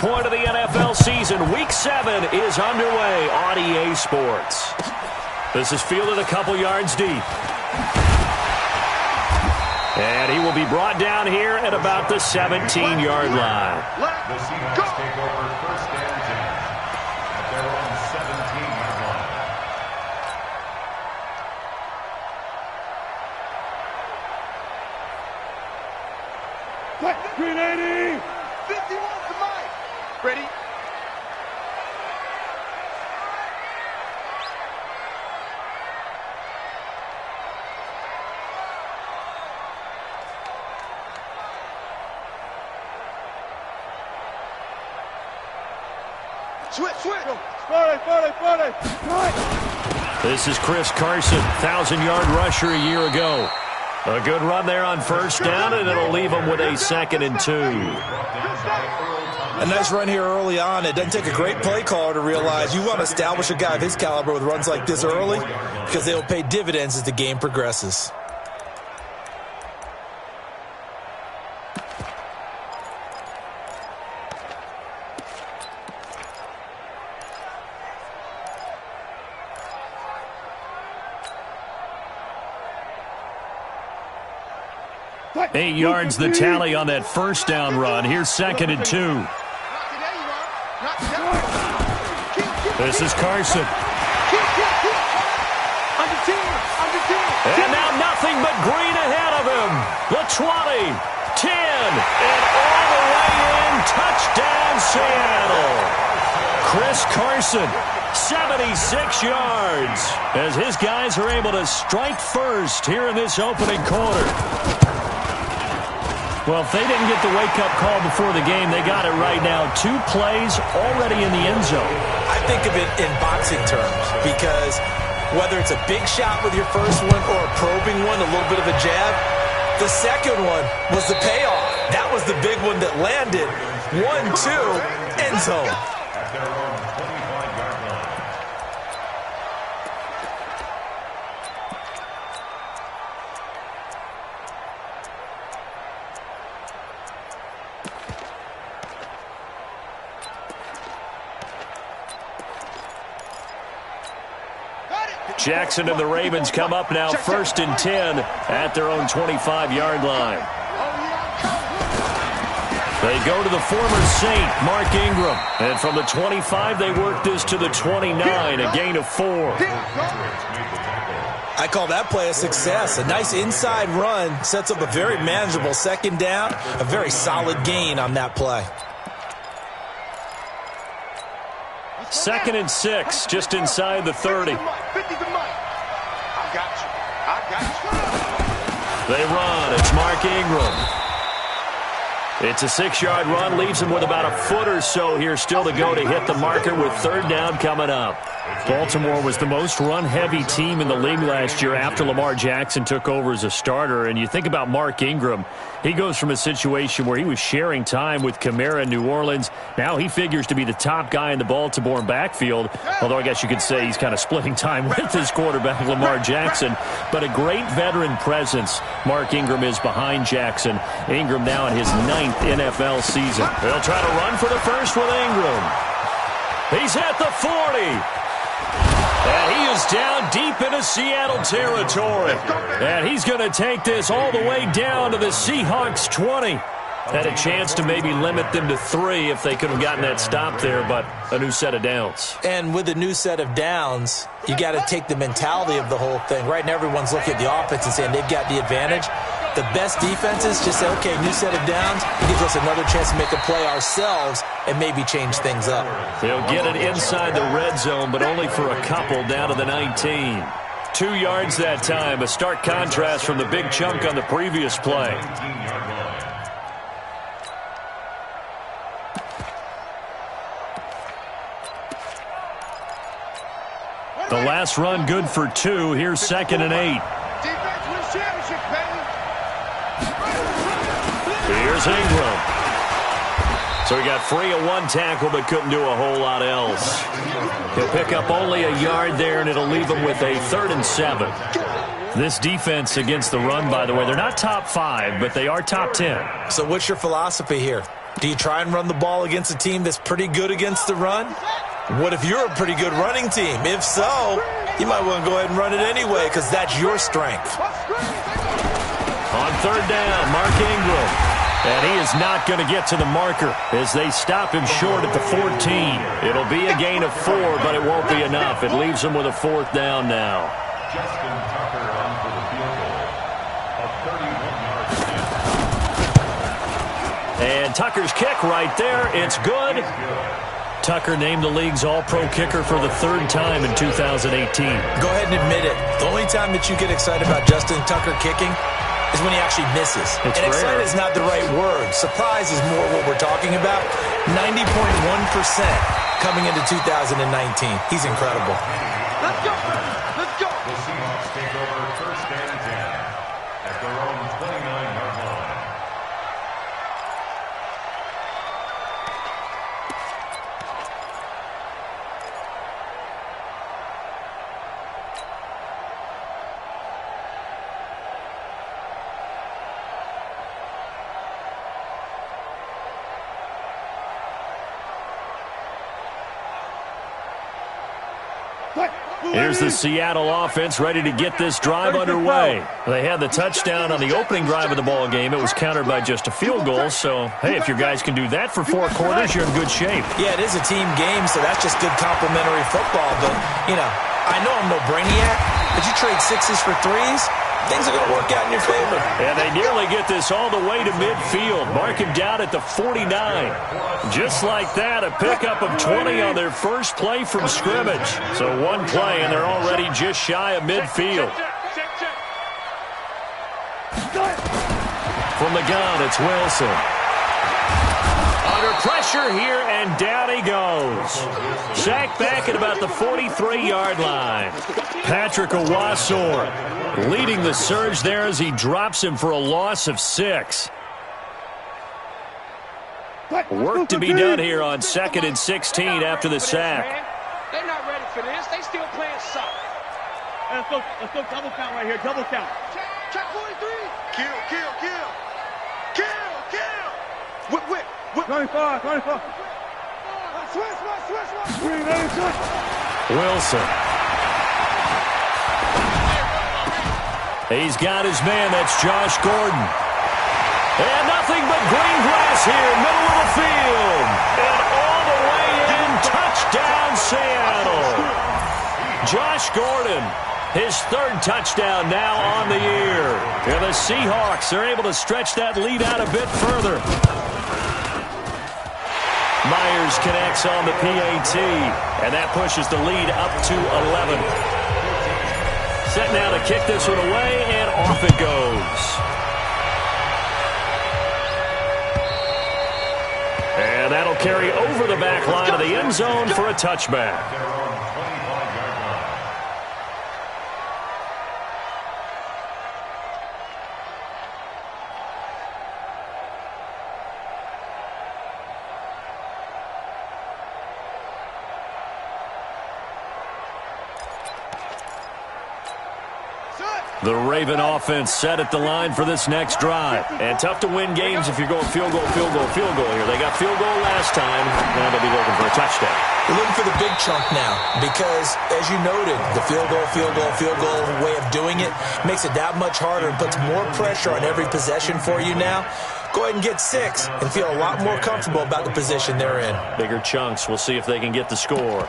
point of the NFL season. Week 7 is underway on EA Sports. This is fielded a couple yards deep. And he will be brought down here at about the 17-yard line. The Seahawks take over first and 10 at their own 17-yard line. Green 80! 51 to Mike. Ready? Switch. 40. This is Chris Carson, 1,000-yard rusher a year ago. A good run there on first down, and it'll leave him with a 2nd and 2. A nice run here early on. It doesn't take a great play caller to realize you want to establish a guy of his caliber with runs like this early because they will pay dividends as the game progresses. Eight yards the tally on that first down run. Here's 2nd and 2. This is Carson. And now nothing but green ahead of him. The 20, 10, and all the way in. Touchdown, Seattle. Chris Carson, 76 yards, as his guys are able to strike first here in this opening quarter. Well, if they didn't get the wake-up call before the game, they got it right now. 2 plays already in the end zone. I think of it in boxing terms because whether it's a big shot with your first one or a probing one, a little bit of a jab, the second one was the payoff. That was the big one that landed. 1-2, end zone. At their own 25-yard line. Jackson and the Ravens come up now 1st and 10 at their own 25-yard line. They go to the former Saint, Mark Ingram. And from the 25, they work this to the 29, a gain of 4. I call that play a success. A nice inside run sets up a very manageable 2nd down, a very solid gain on that play. 2nd and 6, just inside the 30. They run. It's Mark Ingram. It's a 6-yard run, leaves him with about a foot or so here still to go to hit the marker with 3rd down coming up. Baltimore was the most run-heavy team in the league last year after Lamar Jackson took over as a starter. And you think about Mark Ingram, he goes from a situation where he was sharing time with Kamara in New Orleans. Now he figures to be the top guy in the Baltimore backfield, although I guess you could say he's kind of splitting time with his quarterback, Lamar Jackson. But a great veteran presence Mark Ingram is behind Jackson. Ingram now in his 9th NFL season. They'll try to run for the first with Ingram. He's at the 40. And he is down deep into Seattle territory. And he's going to take this all the way down to the Seahawks 20. Had a chance to maybe limit them to 3 if they could have gotten that stop there, but a new set of downs. And with a new set of downs, you got to take the mentality of the whole thing. Right now, everyone's looking at the offense and saying they've got the advantage. The best defenses just say, okay, new set of downs. It gives us another chance to make a play ourselves and maybe change things up. They'll get it inside the red zone, but only for a couple down to the 19. 2 yards that time, a stark contrast from the big chunk on the previous play. The last run good for 2. Here's 2nd and 8. Defense wins championship, baby. Here's Ingram. So he got free of 1 tackle but couldn't do a whole lot else. He'll pick up only a yard there, and it'll leave him with a 3rd and 7. This defense against the run, by the way, they're not top 5, but they are top 10. So what's your philosophy here? Do you try and run the ball against a team that's pretty good against the run? What if you're a pretty good running team? If so, you might want to go ahead and run it anyway because that's your strength. On third down, Mark Ingram. And he is not going to get to the marker as they stop him short at the 14. It'll be a gain of 4, but it won't be enough. It leaves him with a 4th down now. Justin Tucker on for the field goal. A 31-yard attempt. And Tucker's kick right there. It's good. Tucker named the league's all-pro kicker for the 3rd time in 2018. Go ahead and admit it. The only time that you get excited about Justin Tucker kicking is when he actually misses. It's and rare. excited is not the right word. Surprise is more what we're talking about. 90.1% coming into 2019. He's incredible. Let's go, baby. Let's go. The Seahawks take over first and 10 at their own 29-yard line. Here's the Seattle offense ready to get this drive underway. They had the touchdown on the opening drive of the ball game. It was countered by just a field goal. So, hey, if your guys can do that for 4 quarters, you're in good shape. Yeah, it is a team game, so that's just good complimentary football. But, you know, I know I'm no brainiac, but you trade 6s for 3s, things are going to work out in your favor. And they nearly get this all the way to midfield. Mark him down at the 49. Just like that, a pickup of 20 on their first play from scrimmage. So 1 play, and they're already just shy of midfield. From the gun, it's Wilson. Under pressure here, and down he goes. Sacked back at about the 43-yard line. Patrick Owasor leading the surge there as he drops him for a loss of 6. Work to be done here on 2nd and 16 after the sack. They're not ready for this. They still playing soft. Let's go double count right here. Double count. Check 43. Kill, kill, kill. Kill, kill. Whip, whip, whip. 25. Switch. Wilson. He's got his man. That's Josh Gordon. And nothing but green grass here, middle of the field. And all the way in, touchdown Seattle. Josh Gordon, his 3rd touchdown now on the year. And the Seahawks are able to stretch that lead out a bit further. Myers connects on the PAT, and that pushes the lead up to 11. Set now to kick this one away, and off it goes. And that'll carry over the back line of the end zone for a touchback. The Raven offense set at the line for this next drive. And tough to win games if you're going field goal here. They got field goal last time. Now they'll be looking for a touchdown. We're looking for the big chunk now because, as you noted, the field goal way of doing it makes it that much harder and puts more pressure on every possession for you now. Go ahead and get 6 and feel a lot more comfortable about the position they're in. Bigger chunks. We'll see if they can get the score.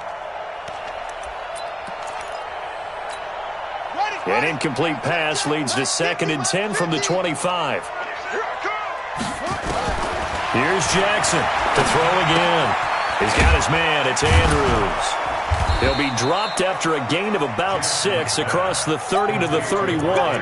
An incomplete pass leads to 2nd and 10 from the 25. Here's Jackson to throw again. He's got his man. It's Andrews. He'll be dropped after a gain of about 6 across the 30 to the 31.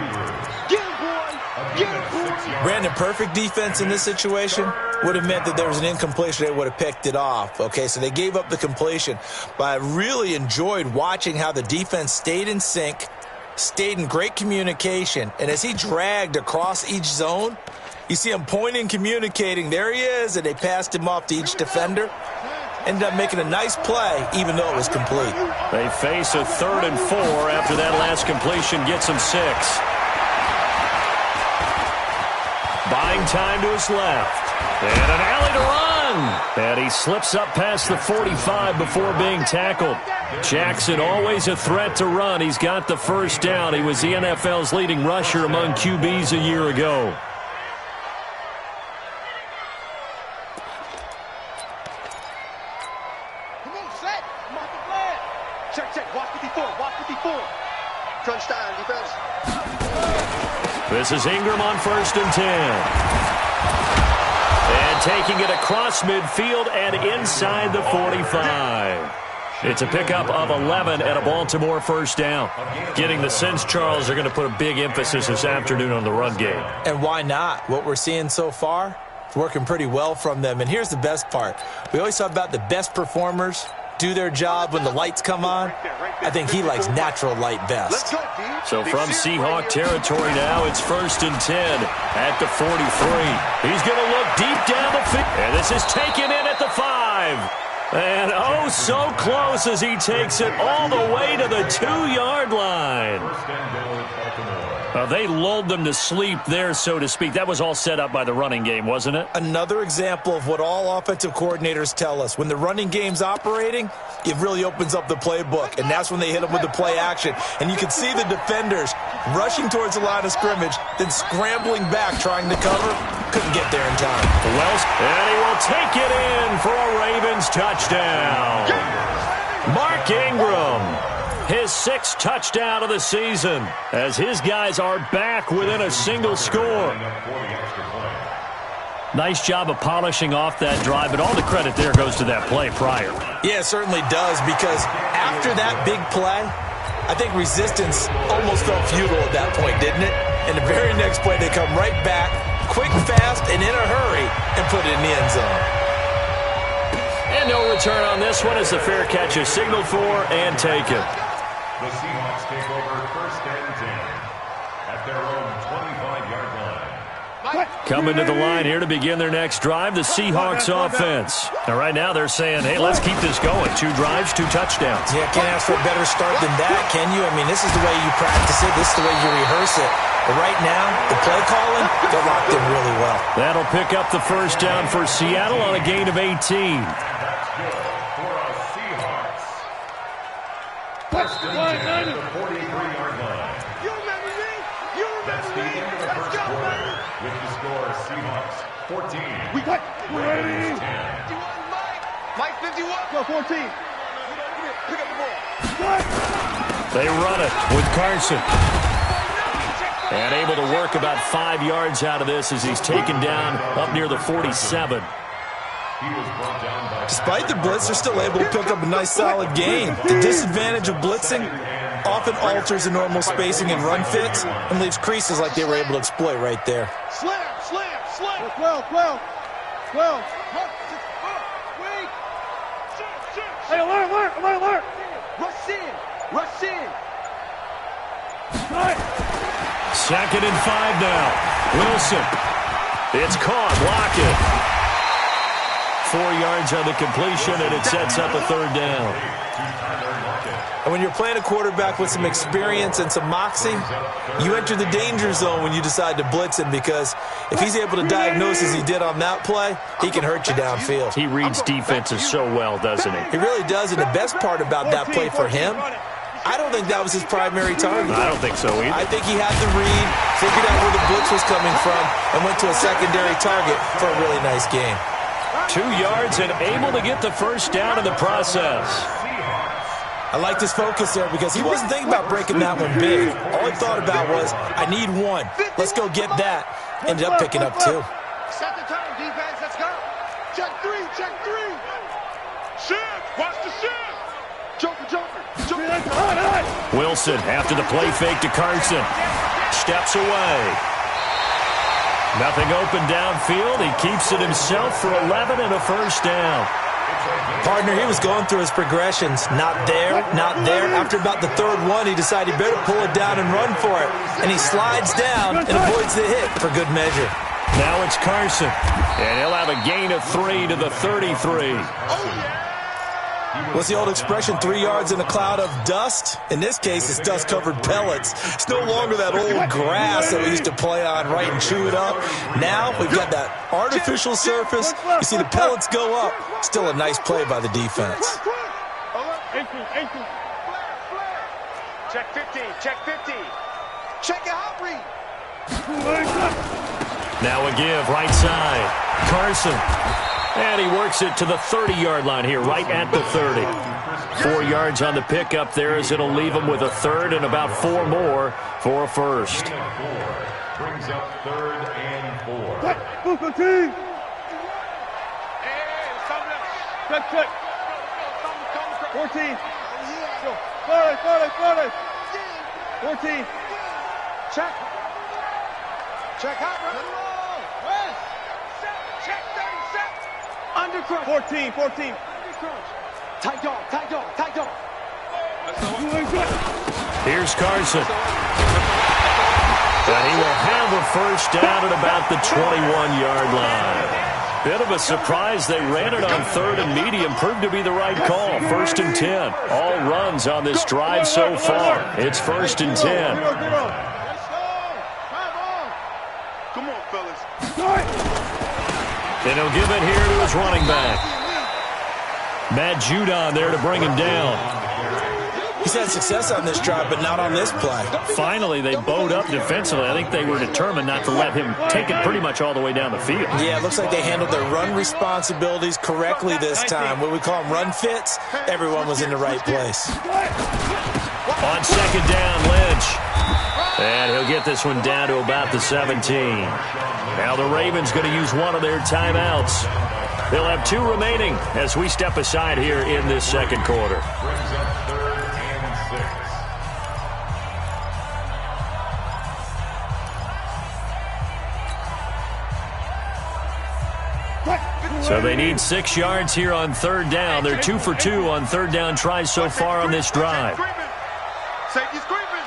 Brandon, perfect defense in this situation would have meant that there was an incompletion. They would have picked it off. Okay, so they gave up the completion. But I really enjoyed watching how the defense stayed in sync, stayed in great communication, and as he dragged across each zone, you see him pointing, communicating. There he is, and they passed him off to each defender. Ended up making a nice play, even though it was complete. They face a 3rd and 4 after that last completion gets them 6. Buying time to his left. And an alley to run. And he slips up past the 45 before being tackled. Jackson always a threat to run. He's got the first down. He was the NFL's leading rusher among QBs a year ago. Come on, set. Mark the flag. Check. Watch 54. Watch 54. Crunch time, defense. This is Ingram on 1st and 10. And taking it across midfield and inside the 45. It's a pickup of 11 and a Baltimore first down. Getting the sense, Charles, they're going to put a big emphasis this afternoon on the run game. And why not? What we're seeing so far, it's working pretty well from them. And here's the best part. We always talk about the best performers do their job when the lights come on. I think he likes natural light best. So from Seahawk territory now, it's 1st and 10 at the 43. He's going to look deep down the field. And this is taken in at the 5. And oh, so close as he takes it all the way to the 2-yard line. They lulled them to sleep there, so to speak. That was all set up by the running game, wasn't it? Another example of what all offensive coordinators tell us. When the running game's operating, it really opens up the playbook, and that's when they hit them with the play action. And you can see the defenders rushing towards the line of scrimmage, then scrambling back, trying to cover. Couldn't get there in time. Wells, and he will take it in for a Ravens touchdown. Mark Ingram. His 6th touchdown of the season as his guys are back within a single score. Nice job of polishing off that drive, but all the credit there goes to that play prior. Yeah, it certainly does, because after that big play, I think resistance almost felt futile at that point, didn't it? And the very next play, they come right back, quick, fast, and in a hurry, and put it in the end zone. And no return on this one as the fair catch is signaled for and taken. The Seahawks take over 1st and 10 at their own 25-yard line. Coming to the line here to begin their next drive, the Seahawks offense. Now, right now they're saying, hey, let's keep this going. 2 drives, 2 touchdowns. Yeah, can't ask for a better start than that, can you? I mean, this is the way you practice it. This is the way you rehearse it. But right now, the play calling, they're locked in really well. That'll pick up the first down for Seattle on a gain of 18. First and 10 at the 43-yard line. You remember me? You That's the end of the first quarter. With the score, Seahawks 14. We got ready. 10. 51, Mike 51. Go 14. Pick up the ball. They run it with Carson. And able to work about 5 yards out of this as he's taken down up near the 47. Despite the blitz, they're still able to pick up a nice solid gain. The disadvantage of blitzing often alters the normal spacing and run fits and leaves creases like they were able to exploit right there. Slam. 12. Wait. Hey, alert. Rush in. Right. 2nd and 5 now. Wilson. It's caught. Block it. 4 yards on the completion, and it sets up a 3rd down. And when you're playing a quarterback with some experience and some moxie, you enter the danger zone when you decide to blitz him, because if he's able to diagnose as he did on that play, he can hurt you downfield. He reads defenses so well, doesn't he? He really does, and the best part about that play for him, I don't think that was his primary target. I don't think so either. I think he had the read, figured out where the blitz was coming from, and went to a secondary target for a really nice game. 2 yards and able to get the first down in the process. I liked his focus there because he wasn't thinking about breaking that one big. All he thought about was, I need 1. Let's go get that. Ended up picking up 2. Set the turn, defense. Let's go. Check 3. Shift. Watch the shift. Joker. Wilson after the play fake to Carson. Steps away. Nothing open downfield. He keeps it himself for 11 and a first down. Partner, he was going through his progressions. Not there. After about the 3rd one, he decided he better pull it down and run for it. And he slides down and avoids the hit for good measure. Now it's Carson. And he'll have a gain of 3 to the 33. What's the old expression, 3 yards in a cloud of dust? In this case, it's dust-covered pellets. It's no longer that old grass that we used to play on, right, and chew it up. Now we've got that artificial surface. You see the pellets go up. Still a nice play by the defense. Check 15, check 15. Check it out, read. Now a give, right side. Carson. And he works it to the 30-yard line here, right at the 30. 4 yards on the pickup there as it'll leave him with a third and about 4 more for a first. Brings up 3rd and 4. Check. 14. 14. Check. Check out, brother. Check 37. Under crunch. 14. Under crunch. Tight dog. Here's Carson. And he will have a first down at about the 21-yard line. Bit of a surprise. They ran it on 3rd and medium. Proved to be the right call. 1st and 10. All runs on this drive so far. It's 1st and 10. Come on, fellas. And he'll give it here to his running back. Matt Judon there to bring him down. He's had success on this drive, but not on this play. Finally, they bowed up defensively. I think they were determined not to let him take it pretty much all the way down the field. Yeah, it looks like they handled their run responsibilities correctly this time. What we call them run fits, everyone was in the right place. On 2nd down, Lynch. And he'll get this one down to about the 17. Now the Ravens going to use one of their timeouts. They'll have 2 remaining as we step aside here in this second quarter. Brings up 3rd and 6. So they need 6 yards here on 3rd down. They're 2 for 2 on 3rd down tries so far on this drive. Safety's creeping.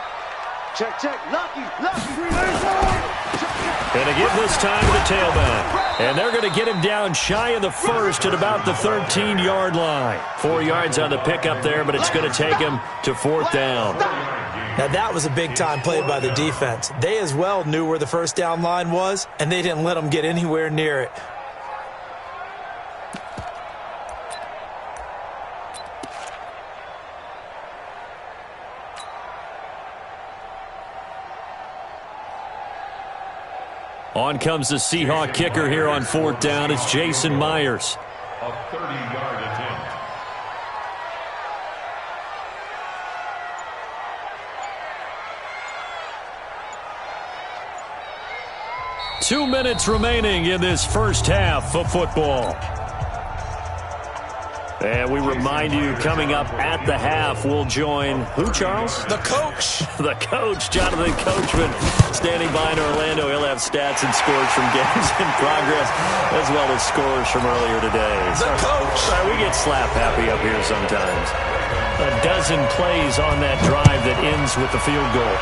Check. Lucky. And to give this time to the tailback. And they're going to get him down shy of the first at about the 13-yard line. 4 yards on the pickup there, but it's going to take him to 4th down. Now that was a big-time play by the defense. They as well knew where the first down line was, and they didn't let them get anywhere near it. On comes the Seahawk kicker here on 4th down. It's Jason Myers. A 30-yard attempt. Two minutes remaining in this first half of football. And we remind you, coming up at the half, we'll join who, Charles? The coach. The coach, Jonathan Coachman, standing by in Orlando. He'll have stats and scores from games in progress, as well as scores from earlier today. The coach. Sorry, we get slap happy up here sometimes. A dozen plays on that drive that ends with the field goal.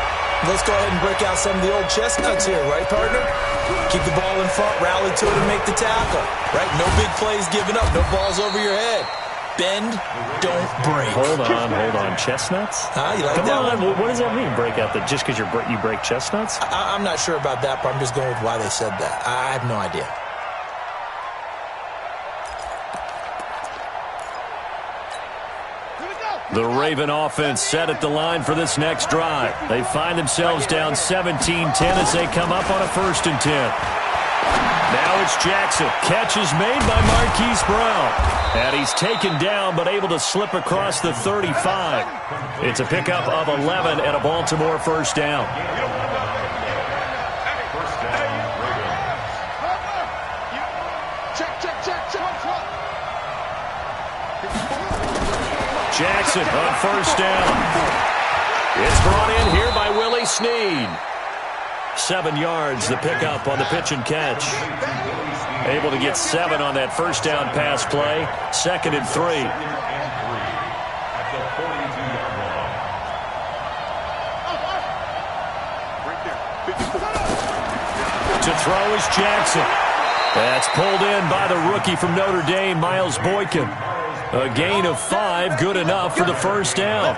Let's go ahead and break out some of the old chestnuts here, right, partner? Keep the ball in front, rally to it, and make the tackle, right? No big plays given up, no balls over your head. Bend, don't break. Hold on. Chestnuts? You like Come that on. one? What does that mean, break out the just because you break chestnuts? I'm not sure about that, but I'm just going with why they said that. I have no idea. The Raven offense set at the line for this next drive. They find themselves down 17-10 as they come up on a 1st and 10. Now it's Jackson. Catch is made by Marquise Brown. And he's taken down but able to slip across the 35. It's a pickup of 11 and a Baltimore 1st down. Jackson on 1st down. It's brought in here by Willie Snead. 7 yards, the pickup on the pitch and catch. Able to get 7 on that 1st down pass play. 2nd and 3. To throw is Jackson. That's pulled in by the rookie from Notre Dame, Miles Boykin. A gain of 5, good enough for the first down.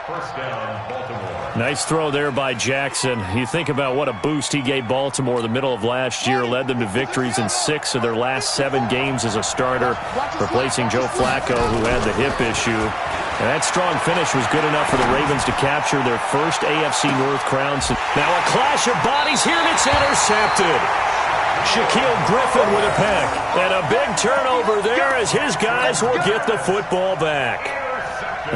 First down, Baltimore. Nice throw there by Jackson. You think about what a boost he gave Baltimore the middle of last year, led them to victories in 6 of their last 7 games as a starter, replacing Joe Flacco, who had the hip issue. And that strong finish was good enough for the Ravens to capture their first AFC North crown. Now a clash of bodies here, and it's intercepted. Shaquille Griffin with a pick. And a big turnover there as his guys will get the football back.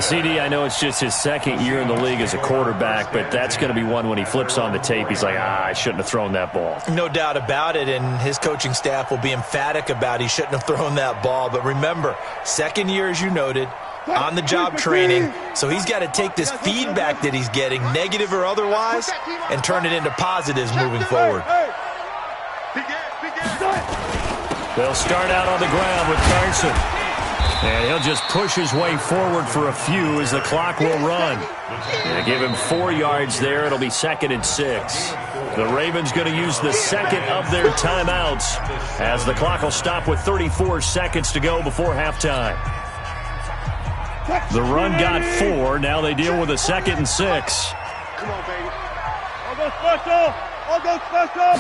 CD, I know it's just his second year in the league as a quarterback, but that's going to be one when he flips on the tape. He's like, I shouldn't have thrown that ball. No doubt about it, and his coaching staff will be emphatic about he shouldn't have thrown that ball. But remember, second year, as you noted, on-the-job training, so he's got to take this feedback that he's getting, negative or otherwise, and turn it into positives moving forward. They'll start out on the ground with Carson. And he'll just push his way forward for a few as the clock will run. They give him 4 yards there. It'll be 2nd and 6. The Ravens going to use the second of their timeouts as the clock will stop with 34 seconds to go before halftime. The run got 4. Now they deal with a 2nd and 6. Come on, baby. I'll go special. I'll go special.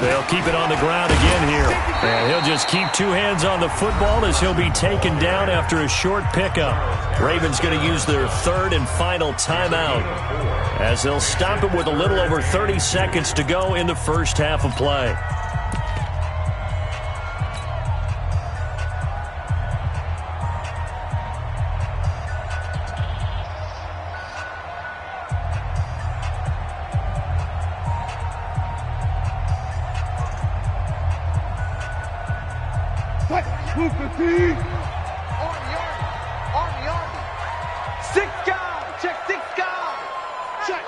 They'll keep it on the ground again here. And he'll just keep 2 hands on the football as he'll be taken down after a short pickup. Ravens going to use their 3rd and final timeout as they'll stop it with a little over 30 seconds to go in the first half of play. Army. 6 guys. Check 6 guys. Check.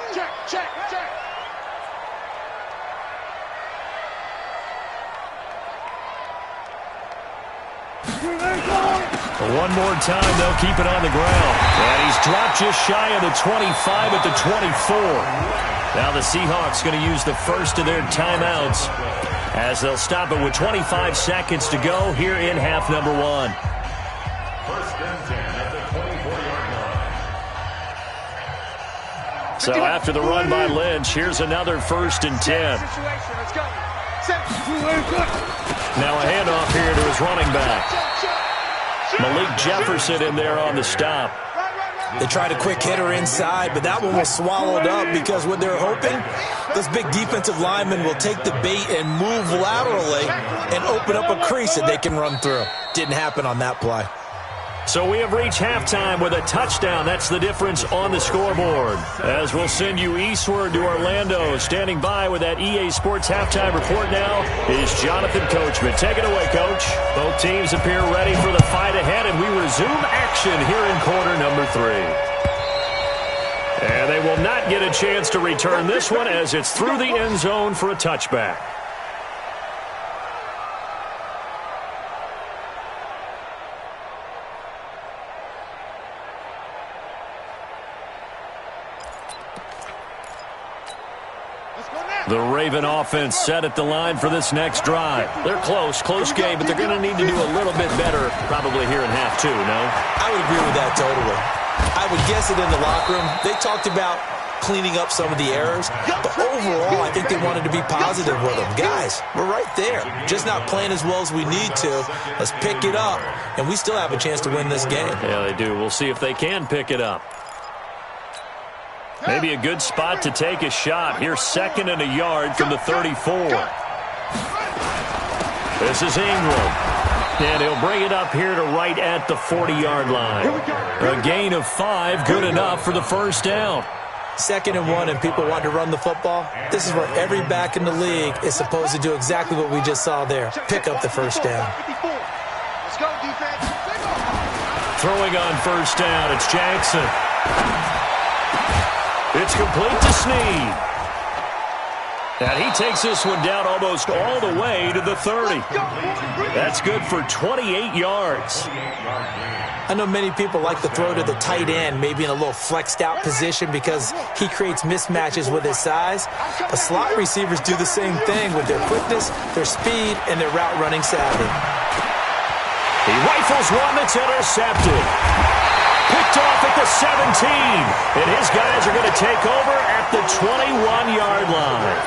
One more time, they'll keep it on the ground. And he's dropped just shy of the 25 at the 24. Now the Seahawks going to use the first of their timeouts as they'll stop it with 25 seconds to go here in half number 1. First and 10 at the 24-yard line. So after the run by Lynch, here's another 1st and 10. Let's go. Now a handoff here to his running back. Malik Jefferson in there on the stop. They tried a quick hitter inside, but that one was swallowed up because what they're hoping, those big defensive linemen will take the bait and move laterally and open up a crease that they can run through. Didn't happen on that play. So we have reached halftime with a touchdown. That's the difference on the scoreboard. As we'll send you eastward to Orlando. Standing by with that EA Sports halftime report now is Jonathan Coachman. Take it away, Coach. Both teams appear ready for the fight ahead, and we resume action here in quarter number 3. And they will not get a chance to return this one as it's through the end zone for a touchback. The Raven offense set at the line for this next drive. They're close game, but they're going to need to do a little bit better probably here in half 2, no? I would agree with that totally. I would guess it in the locker room. They talked about cleaning up some of the errors, but overall, I think they wanted to be positive with them. Guys, we're right there. Just not playing as well as we need to. Let's pick it up, and we still have a chance to win this game. Yeah, they do. We'll see if they can pick it up. Maybe a good spot to take a shot. Here's 2nd and a yard from the 34. This is Ingram. And he'll bring it up here to right at the 40-yard line. A gain of 5, good enough for the first down. 2nd and 1, and people want to run the football. This is where every back in the league is supposed to do exactly what we just saw there. Pick up the first down. Let's go, defense. Throwing on first down, it's Jackson. It's complete to Snead. And he takes this one down almost all the way to the 30. That's good for 28 yards. I know many people like to throw to the tight end, maybe in a little flexed out position because he creates mismatches with his size. But slot receivers do the same thing with their quickness, their speed, and their route running savvy. He rifles one that's intercepted. Picked off at the 17. And his guys are going to take over at the 21-yard line.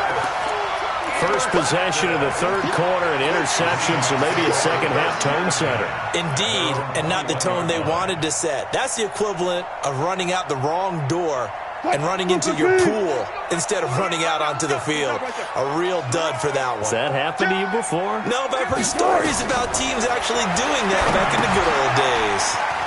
First possession of the third quarter, an interception, so maybe a second-half tone setter. Indeed, and not the tone they wanted to set. That's the equivalent of running out the wrong door and running into your pool instead of running out onto the field. A real dud for that one. Has that happened to you before? No, but I've heard stories about teams actually doing that back in the good old days.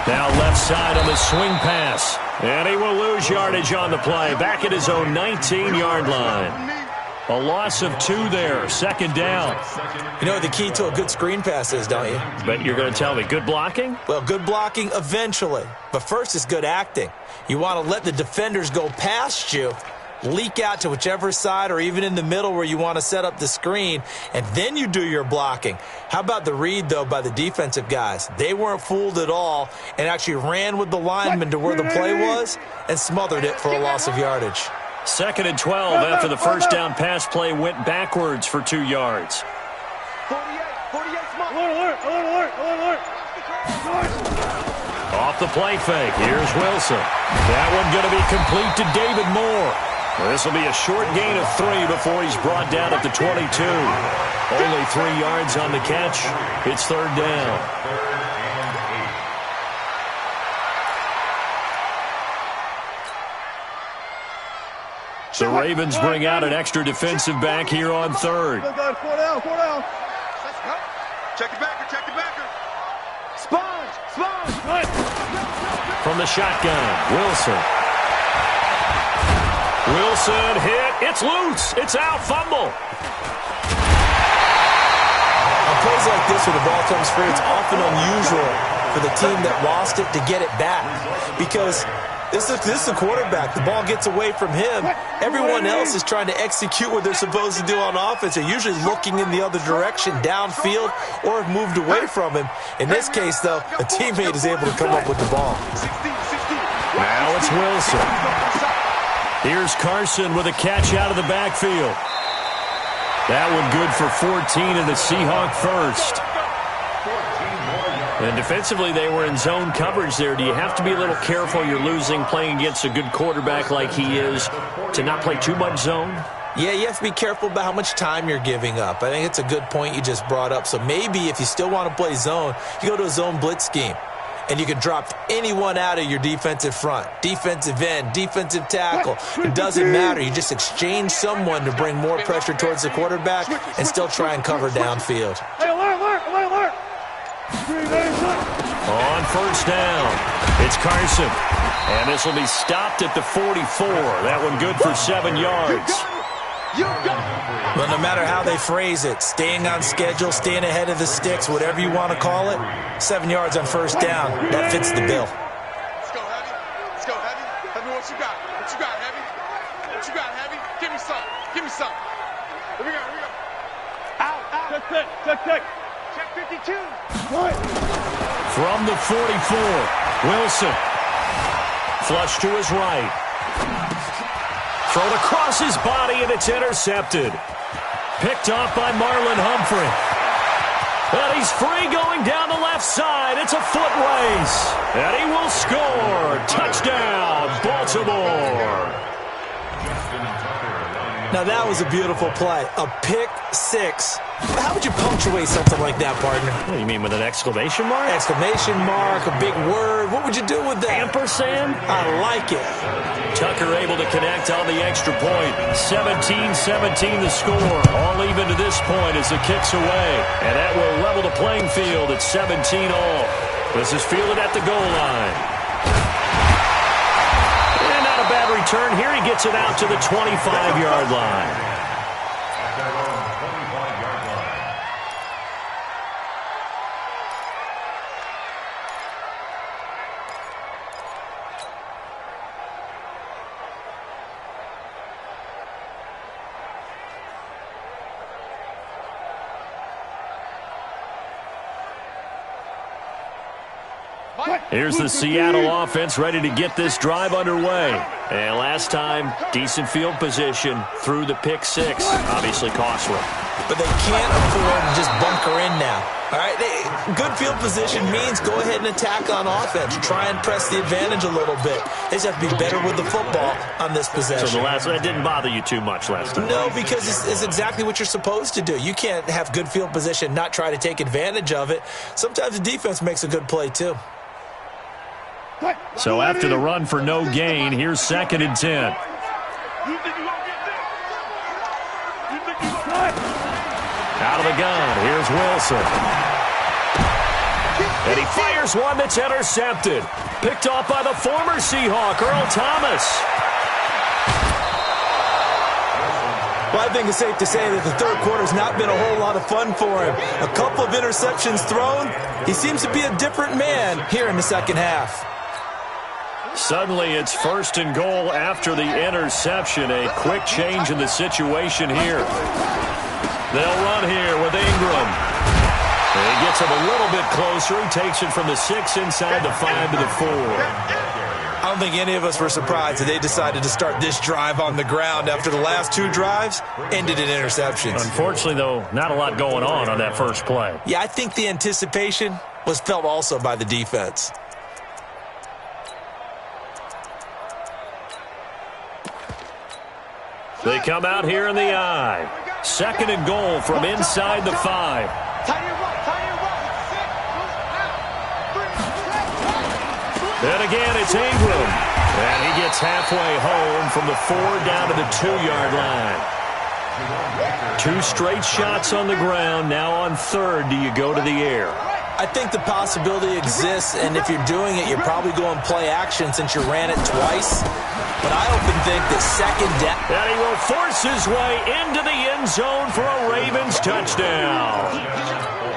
Now left side on the swing pass. And he will lose yardage on the play. Back at his own 19-yard line. A loss of 2 there. Second down. You know what the key to a good screen pass is, don't you? But you're going to tell me good blocking? Well, good blocking eventually. But first is good acting. You want to let the defenders go past you, leak out to whichever side or even in the middle where you want to set up the screen, and then you do your blocking. How about the read, though, by the defensive guys? They weren't fooled at all and actually ran with the lineman to where the play was and smothered it for a loss of yardage. Second and 12 after the first down pass play went backwards for 2 yards. 48 smart. Alert. Off the play fake. Here's Wilson. That one going to be complete to David Moore. This will be a short gain of 3 before he's brought down at the 22. Only 3 yards on the catch. It's third down. The Ravens bring out an extra defensive back here on third. 4 down. Check the backer. Sponge. From the shotgun, Wilson hit. It's loose. It's out. Fumble. On plays like this where the ball comes free, it's often unusual for the team that lost it to get it back because this is the quarterback. The ball gets away from him. Everyone else is trying to execute what they're supposed to do on offense. They're usually looking in the other direction, downfield, or have moved away from him. In this case, though, a teammate is able to come up with the ball. Now it's Wilson. Here's Carson with a catch out of the backfield. That one good for 14 and a Seahawk first. And defensively, they were in zone coverage there. Do you have to be a little careful you're losing playing against a good quarterback like he is to not play too much zone? Yeah, you have to be careful about how much time you're giving up. I think it's a good point you just brought up. So maybe if you still want to play zone, you go to a zone blitz scheme. And you can drop anyone out of your defensive front, defensive end, defensive tackle. It doesn't matter. You just exchange someone to bring more pressure towards the quarterback and still try and cover downfield. Hey, alert. On first down, it's Carson. And this will be stopped at the 44. That one good for 7 yards. Well, no matter how they phrase it, staying on schedule, staying ahead of the sticks, whatever you want to call it, 7 yards on first down, that fits the bill. Let's go, Heavy. Tell me what you got. Heavy? Give me some. Here we go. Out. Check. Check 52. From the 44, Wilson. Flush to his right. Thrown across his body, and it's intercepted. Picked off by Marlon Humphrey. And he's free going down the left side. It's a foot race. And he will score. Touchdown, Baltimore. Now, that was a beautiful play. A pick six. How would you punctuate something like that, partner? What do you mean, with an exclamation mark? Exclamation mark, a big word. What would you do with that? Ampersand? I like it. Tucker able to connect on the extra point. 17-17 the score. All even to this point as the kick's away. And that will level the playing field at 17 all. This is fielded at the goal line. And not a bad return. Here he gets it out to the 25-yard line. Here's the Seattle offense ready to get this drive underway. And last time, decent field position through the pick six. Obviously costly. But they can't afford to just bunker in now. All right, good field position means go ahead and attack on offense. Try and press the advantage a little bit. They just have to be better with the football on this possession. So that didn't bother you too much last time? No, because it's exactly what you're supposed to do. You can't have good field position, not try to take advantage of it. Sometimes the defense makes a good play, too. So after the run for no gain, here's 2nd and 10. Out of the gun, here's Wilson. And he fires one that's intercepted. Picked off by the former Seahawk, Earl Thomas. Well, I think it's safe to say that the third quarter's not been a whole lot of fun for him. A couple of interceptions thrown. He seems to be a different man here in the second half. Suddenly it's 1st and goal after the interception. A quick change in the situation here. They'll run here with Ingram. And he gets him a little bit closer. He takes it from the 6 inside the 5 to the 4. I don't think any of us were surprised that they decided to start this drive on the ground after the last 2 drives ended in interceptions. Unfortunately, though, not a lot going on that first play. Yeah, I think the anticipation was felt also by the defense. They come out here in the eye. 2nd and goal from inside the 5. And again, it's Ingram. And he gets halfway home from the 4 down to the 2-yard line. 2 straight shots on the ground. Now on 3rd, do you go to the air? I think the possibility exists, and if you're doing it, you're probably going play action since you ran it twice. But I often think that 2nd down. And he will force his way into the end zone for a Ravens touchdown.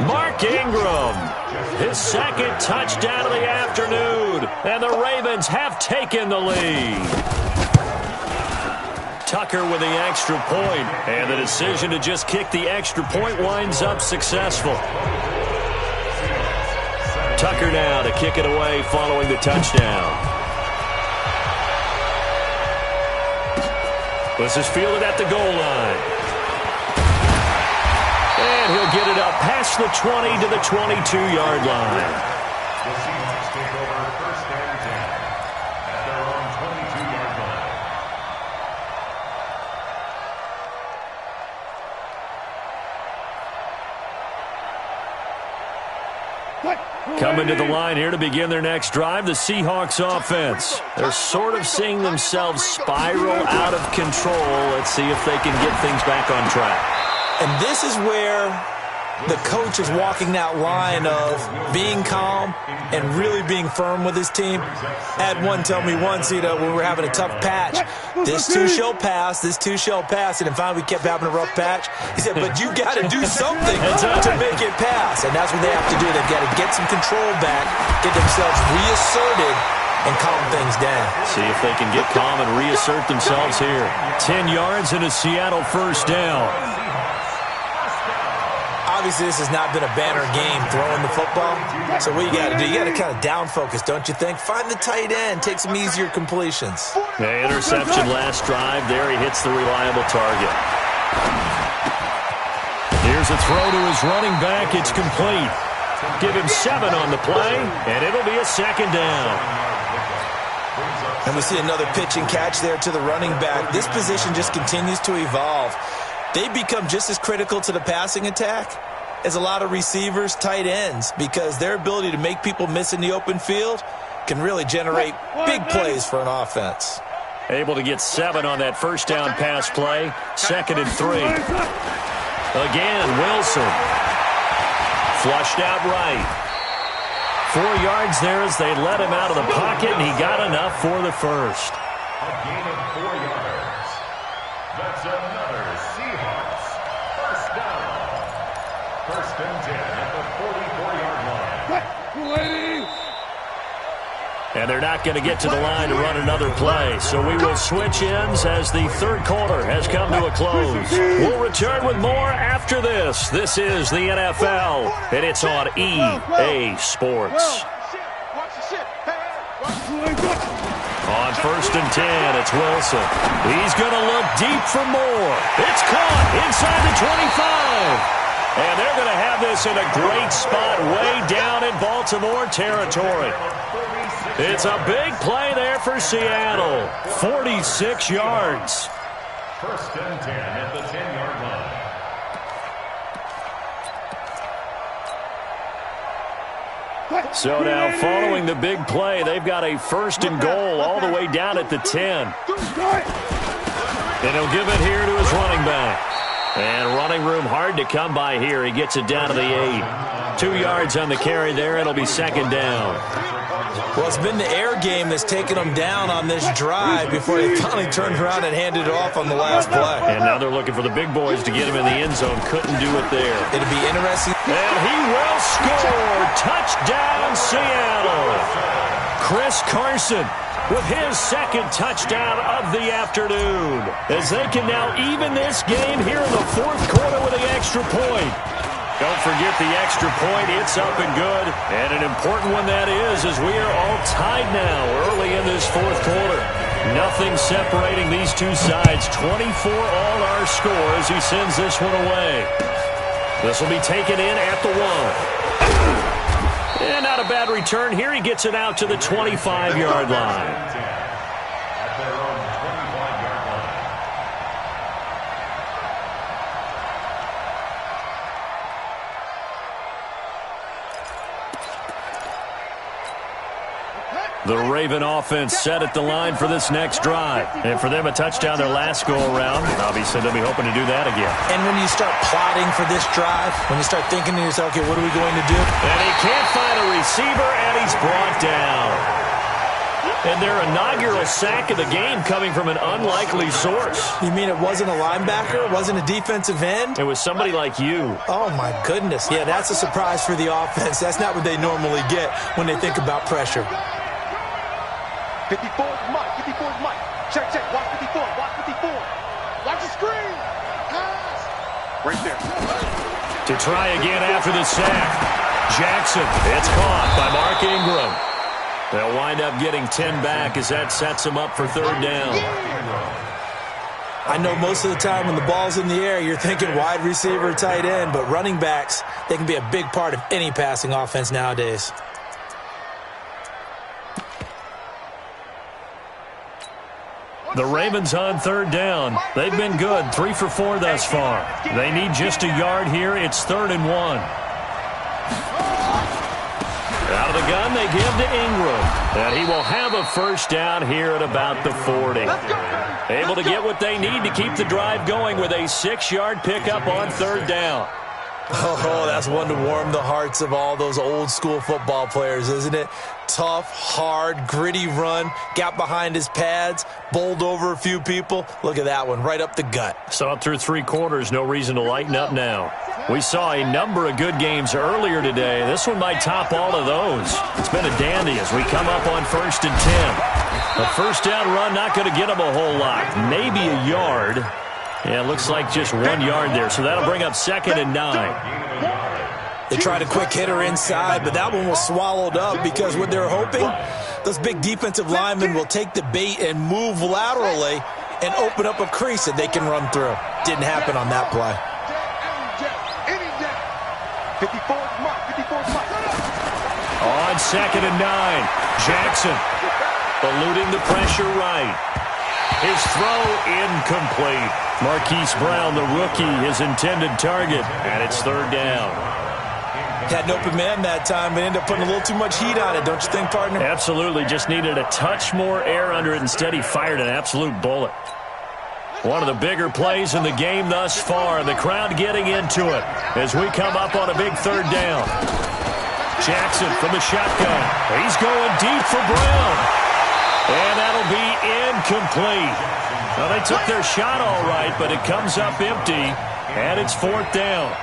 Mark Ingram, his 2nd touchdown of the afternoon. And the Ravens have taken the lead. Tucker with the extra point, and the decision to just kick the extra point winds up successful. Tucker now to kick it away following the touchdown. This is fielded at the goal line. And he'll get it up past the 20 to the 22-yard line. The Seahawks take over 1st and 10 at their own 22-yard line. Coming to the line here to begin their next drive, the Seahawks offense. They're sort of seeing themselves spiral out of control. Let's see if they can get things back on track. And this is where the coach is walking that line of being calm and really being firm with his team. I had one tell me once, when we were having a tough patch, this too shall pass, this too shall pass, and then finally we kept having a rough patch. He said, but you got to do something to make it pass, and that's what they have to do. They've got to get some control back, get themselves reasserted, and calm things down. See if they can get calm and reassert themselves here. 10 yards and a Seattle 1st down. Obviously, this has not been a banner game throwing the football. So what you got to do, you got to kind of down focus, don't you think? Find the tight end, take some easier completions. The interception last drive. There he hits the reliable target. Here's a throw to his running back. It's complete. Give him 7 on the play, and it'll be a 2nd down. And we see another pitch and catch there to the running back. This position just continues to evolve. They become just as critical to the passing attack as a lot of receivers, tight ends, because their ability to make people miss in the open field can really generate big plays for an offense. Able to get 7 on that 1st down pass play. 2nd and 3. Again, Wilson. Flushed out right. 4 yards there as they let him out of the pocket, and he got enough for the 1st. A gain of 4 yards. That's another Seahawks 1st down. 1st and 10 at the 44-yard line. And they're not going to get to the line to run another play. So we will switch ends as the 3rd quarter has come to a close. We'll return with more after this. This is the NFL, and it's on EA Sports. On 1st and 10, it's Wilson. He's going to look deep for more. It's caught inside the 25. And they're going to have this in a great spot way down in Baltimore territory. It's a big play there for Seattle. 46 yards. First and 10 at the 10-yard line. So now following the big play, they've got a first and goal all the way down at the 10. And he'll give it here to his running back. And running room hard to come by here. He gets it down to the 8. 2 yards on the carry there. It'll be second down. Well, it's been the air game that's taken them down on this drive before they finally turned around and handed it off on the last play. And now they're looking for the big boys to get him in the end zone. Couldn't do it there. It'll be interesting. And he will score. Touchdown, Seattle. Chris Carson with his second touchdown of the afternoon, as they can now even this game here in the fourth quarter with an extra point. Don't forget the extra point. It's up and good. And an important one that is, as we are all tied now early in this fourth quarter. Nothing separating these two sides. 24 all our score as he sends this one away. This will be taken in at the 1. And not a bad return here. He gets it out to the 25-yard line. The Raven offense set at the line for this next drive. And for them, a touchdown their last go-around. Obviously, they'll be hoping to do that again. And when you start plotting for this drive, when you start thinking to yourself, okay, what are we going to do? And he can't find a receiver, and he's brought down. And their inaugural sack of the game coming from an unlikely source. You mean it wasn't a linebacker? It wasn't a defensive end? It was somebody like you. Oh, my goodness. Yeah, that's a surprise for the offense. That's not what they normally get when they think about pressure. 54 is Mike. 54 is Mike. Check, check. Watch 54. Watch 54. Watch the screen. Pass. Right there. To try again after the sack. Jackson. It's caught by Mark Ingram. They'll wind up getting 10 back as that sets them up for third down. I know most of the time when the ball's in the air, you're thinking wide receiver, tight end, but running backs, they can be a big part of any passing offense nowadays. The Ravens on third down. They've been good, 3 for 4 thus far. They need just a yard here. It's 3rd and 1. Out of the gun, they give to Ingram. And he will have a first down here at about the 40. Able to get what they need to keep the drive going with a 6-yard pickup on third down. Oh, that's one to warm the hearts of all those old school football players, isn't it? Tough, hard, gritty run, got behind his pads, bowled over a few people. Look at that one, right up the gut. Saw it through 3 quarters, no reason to lighten up now. We saw a number of good games earlier today. This one might top all of those. It's been a dandy as we come up on 1st and 10. A first down run, not going to get them a whole lot. Maybe a yard. Yeah, it looks like just 1 yard there, so that'll bring up 2nd and 9. They tried a quick hitter inside, but that one was swallowed up because what they're hoping, those big defensive linemen will take the bait and move laterally and open up a crease that they can run through. Didn't happen on that play. 54 is Mike. 54 is Mike. On 2nd and 9, Jackson eluding the pressure right. His throw incomplete. Marquise Brown, the rookie, his intended target, and it's 3rd down. Had an open man that time, but ended up putting a little too much heat on it, don't you think, partner? Absolutely. Just needed a touch more air under it. Instead, he fired an absolute bullet. One of the bigger plays in the game thus far. The crowd getting into it as we come up on a big 3rd down. Jackson from the shotgun. He's going deep for Brown. And that'll be incomplete. Now, they took their shot all right, but it comes up empty, and it's 4th down.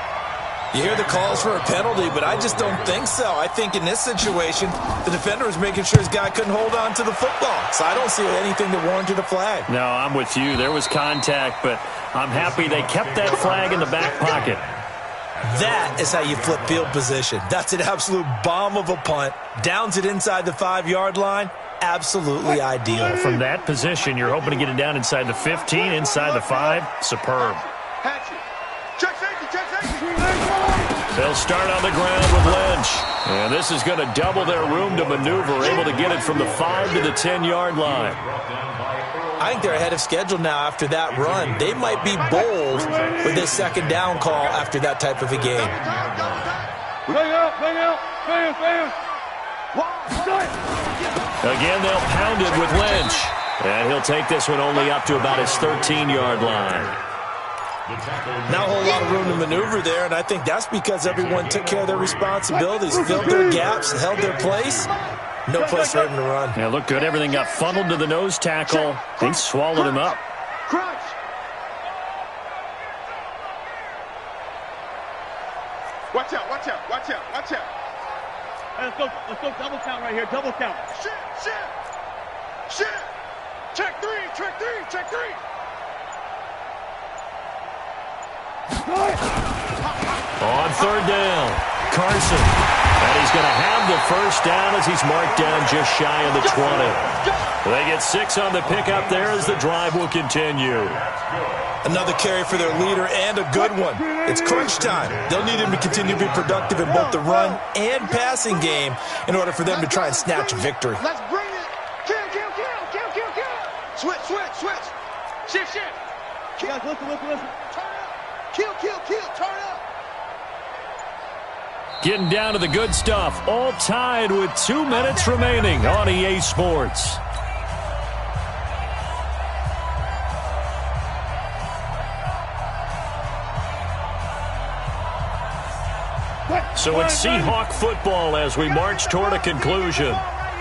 You hear the calls for a penalty, but I just don't think so. I think in this situation, the defender was making sure his guy couldn't hold on to the football. So I don't see anything that warranted a flag. No, I'm with you. There was contact, but I'm happy they kept that flag in the back pocket. That is how you flip field position. That's an absolute bomb of a punt. Downs it inside the 5-yard line. Absolutely ideal. From that position, you're hoping to get it down inside the 15, inside the 5. Superb. Check safety, check safety. They'll start on the ground with Lynch. And this is going to double their room to maneuver, able to get it from the 5 to the 10-yard line. I think they're ahead of schedule now after that run. They might be bold with this second down call after that type of a game. Again, they'll pound it with Lynch. And he'll take this one only up to about his 13-yard line. Not a whole lot of room to maneuver there, and I think that's because everyone took care of their responsibilities, filled their gaps, held their place. No place for him to run. Yeah, looked good. Everything got funneled to the nose tackle. They swallowed him up. Crunch. Watch out, watch out, watch out, watch out. Hey, let's go double count right here, double count. Shit. Check three. On third down, Carson. And he's going to have the first down as he's marked down just shy of the 20. They get 6 on the pickup there as the drive will continue. Another carry for their leader and a good one. It's crunch time. They'll need him to continue to be productive in both the run and passing game in order for them to try and snatch a victory. Let's bring it. Kill. Switch. Shift. Guys, listen. Turn up. Kill. Turn up. Getting down to the good stuff. All tied with 2 minutes remaining on EA Sports. So it's Seahawk football as we march toward a conclusion.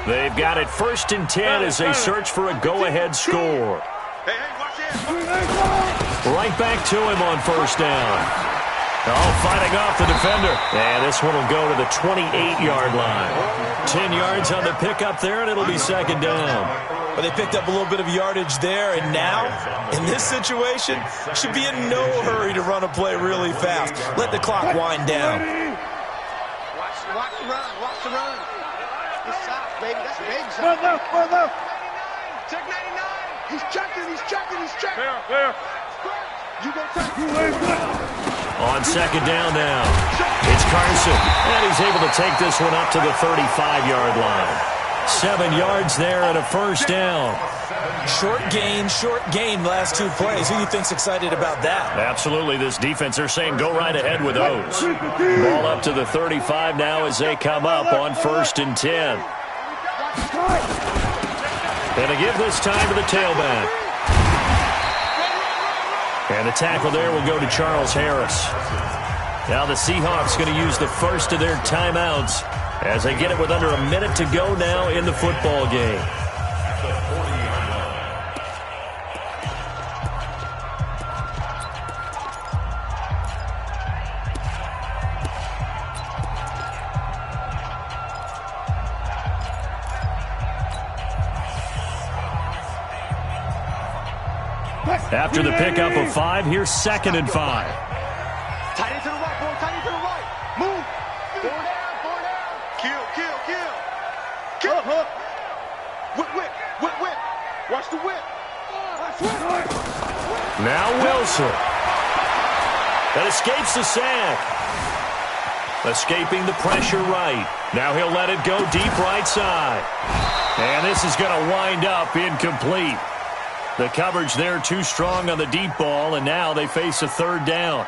They've got it 1st and 10 as they search for a go-ahead score. Hey, watch it. Right back to him on first down. Fighting off the defender. And this one will go to the 28-yard line. 10 yards on the pickup there, and it'll be second down. But they picked up a little bit of yardage there, and now, in this situation, should be in no hurry to run a play really fast. Let the clock wind down. Watch the run. Good stop, baby. That's a baby stop. One left. Check 99. He's checking. There. You go take. On second down now, it's Carson, and he's able to take this one up to the 35-yard line. 7 yards there and a first down. Short gain last 2 plays. Who do you think's excited about that? Absolutely, this defense, they're saying go right ahead with those. Ball up to the 35 now as they come up on 1st and 10. And to give this time to the tailback. And the tackle there will go to Charles Harris. Now the Seahawks going to use the first of their timeouts as they get it with under a minute to go now in the football game. After the pickup of 5, here's 2nd and 5. Tight end to the right, boy. Tight end to the right. Move. Four down. Kill. Whip. Watch the whip. Now Wilson. That escapes the sack. Escaping the pressure right. Now he'll let it go deep right side. And this is going to wind up incomplete. The coverage there too strong on the deep ball, and now they face a 3rd down.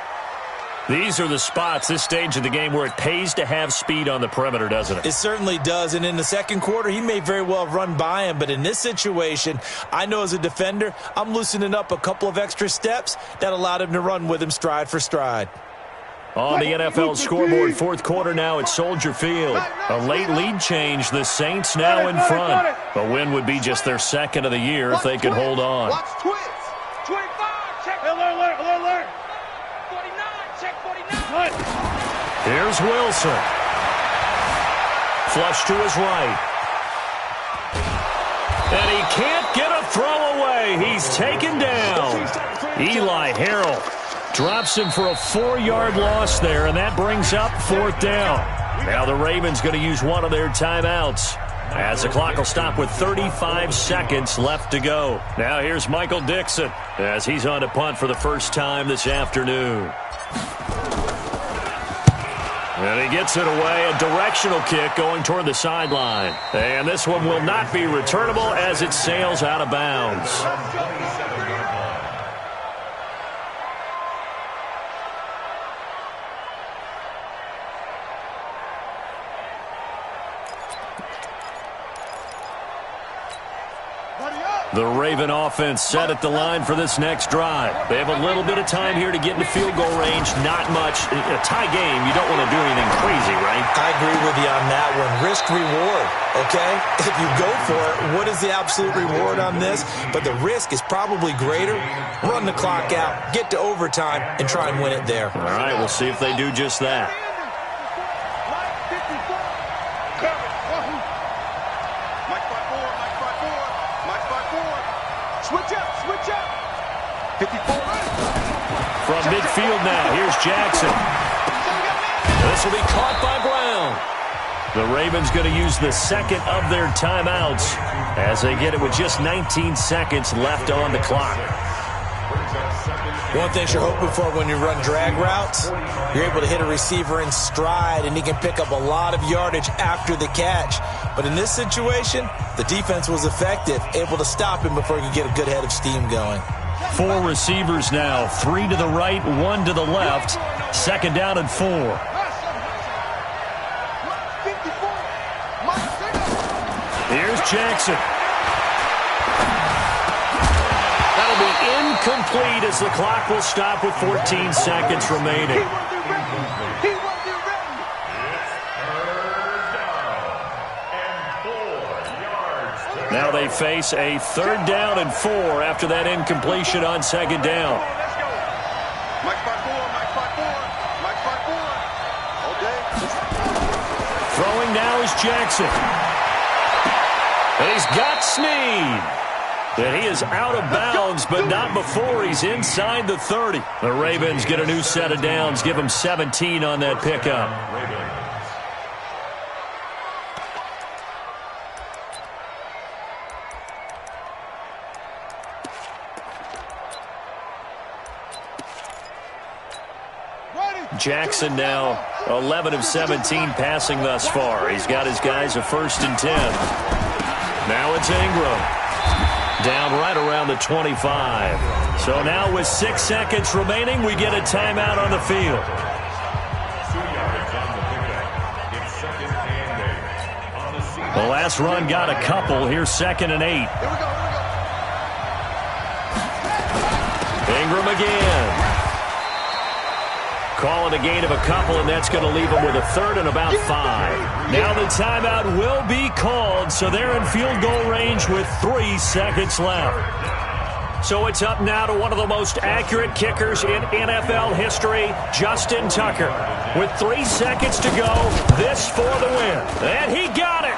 These are the spots, this stage of the game, where it pays to have speed on the perimeter, doesn't it? It certainly does, and in the second quarter, he may very well run by him, but in this situation, I know as a defender, I'm loosening up a couple of extra steps that allowed him to run with him stride for stride. On the NFL scoreboard, 4th quarter now at Soldier Field. A late lead change, the Saints now in front. A win would be just their 2nd of the year if they could hold on. Watch twins. 25. Check. Alert. 49. Check 49. Here's Wilson. Flush to his right. And he can't get a throw away. He's taken down. Eli Harrell drops him for a 4-yard loss there, and that brings up 4th down. Now the Ravens going to use one of their timeouts as the clock will stop with 35 seconds left to go. Now here's Michael Dixon as he's on to punt for the first time this afternoon. And he gets it away, a directional kick going toward the sideline. And this one will not be returnable as it sails out of bounds. The Raven offense set at the line for this next drive. They have a little bit of time here to get into field goal range. Not much. A tie game, you don't want to do anything crazy, right? I agree with you on that one. Risk-reward, okay? If you go for it, what is the absolute reward on this? But the risk is probably greater. Run the clock out, get to overtime, and try and win it there. All right, we'll see if they do just that. Switch up. 54. From midfield now, here's Jackson. This will be caught by Brown. The Ravens going to use the second of their timeouts as they get it with just 19 seconds left on the clock. One thing you're hoping for when you run drag routes, you're able to hit a receiver in stride, and he can pick up a lot of yardage after the catch. But in this situation, the defense was effective, able to stop him before he could get a good head of steam going. 4 receivers now, 3 to the right, 1 to the left. Second down and 4. Here's Jackson. That'll be incomplete as the clock will stop with 14 seconds remaining. Now they face a 3rd down and 4 after that incompletion on 2nd down. Throwing now is Jackson. And he's got Snead. And he is out of bounds, but not before he's inside the 30. The Ravens get a new set of downs, give them 17 on that pickup. Jackson now 11 of 17 passing thus far. He's got his guys a 1st and 10. Now it's Ingram. Down right around the 25. So now with 6 seconds remaining, we get a timeout on the field. The last run got a couple. Here's 2nd and 8. Ingram again. Call it a gain of a couple, and that's going to leave them with a 3rd and about 5. Now the timeout will be called, so they're in field goal range with 3 seconds left. So it's up now to one of the most accurate kickers in NFL history, Justin Tucker. With 3 seconds to go, this for the win. And he got it!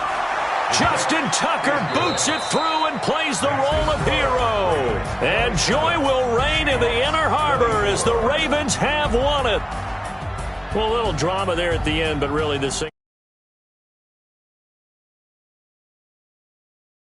Justin Tucker boots it through and plays the role of hero. And joy will reign in the Inner Harbor as the Ravens have won it. Well, a little drama there at the end, but really this thing